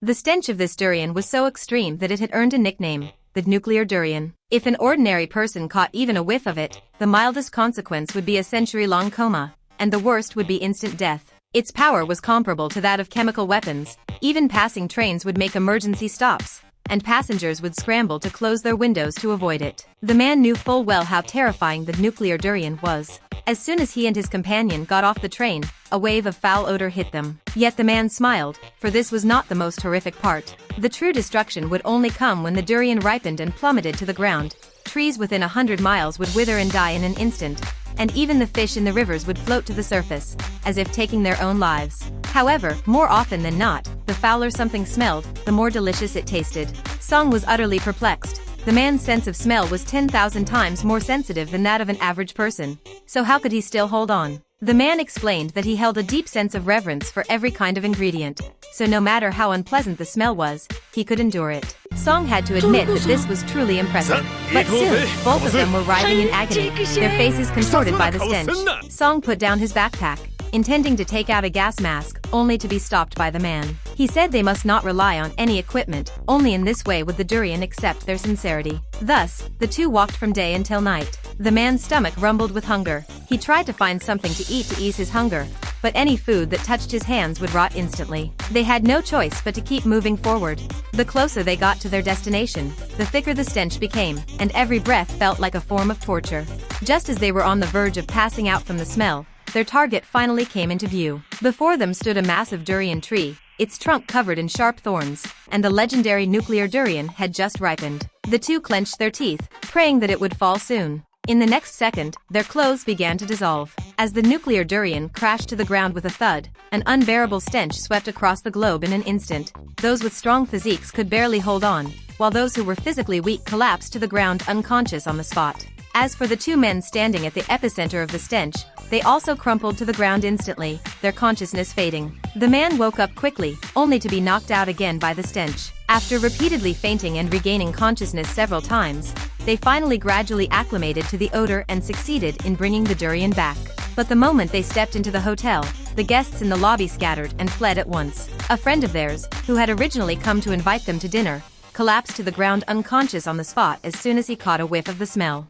The stench of this durian was so extreme that it had earned a nickname, the nuclear durian. If an ordinary person caught even a whiff of it, the mildest consequence would be a century-long coma, and the worst would be instant death. Its power was comparable to that of chemical weapons. Even passing trains would make emergency stops, and passengers would scramble to close their windows to avoid it. The man knew full well how terrifying the nuclear durian was. As soon as he and his companion got off the train, a wave of foul odor hit them. Yet the man smiled, for this was not the most horrific part. The true destruction would only come when the durian ripened and plummeted to the ground. Trees within 100 miles would wither and die in an instant, and even the fish in the rivers would float to the surface, as if taking their own lives. However, more often than not, the fouler something smelled, the more delicious it tasted. Song was utterly perplexed. The man's sense of smell was 10,000 times more sensitive than that of an average person. So how could he still hold on? The man explained that he held a deep sense of reverence for every kind of ingredient, so no matter how unpleasant the smell was, he could endure it. Song had to admit that this was truly impressive. But soon, both of them were writhing in agony, their faces contorted by the stench. Song put down his backpack, intending to take out a gas mask, only to be stopped by the man. He said they must not rely on any equipment, only in this way would the durian accept their sincerity. Thus, the two walked from day until night. The man's stomach rumbled with hunger. He tried to find something to eat to ease his hunger, but any food that touched his hands would rot instantly. They had no choice but to keep moving forward. The closer they got to their destination, the thicker the stench became, and every breath felt like a form of torture. Just as they were on the verge of passing out from the smell, their target finally came into view. Before them stood a massive durian tree, its trunk covered in sharp thorns, and the legendary nuclear durian had just ripened. The two clenched their teeth, praying that it would fall soon. In the next second, their clothes began to dissolve. As the nuclear durian crashed to the ground with a thud, an unbearable stench swept across the globe in an instant. Those with strong physiques could barely hold on, while those who were physically weak collapsed to the ground unconscious on the spot. As for the two men standing at the epicenter of the stench, they also crumpled to the ground instantly, their consciousness fading. The man woke up quickly, only to be knocked out again by the stench. After repeatedly fainting and regaining consciousness several times, they finally gradually acclimated to the odor and succeeded in bringing the durian back. But the moment they stepped into the hotel, the guests in the lobby scattered and fled at once. A friend of theirs, who had originally come to invite them to dinner, collapsed to the ground unconscious on the spot as soon as he caught a whiff of the smell.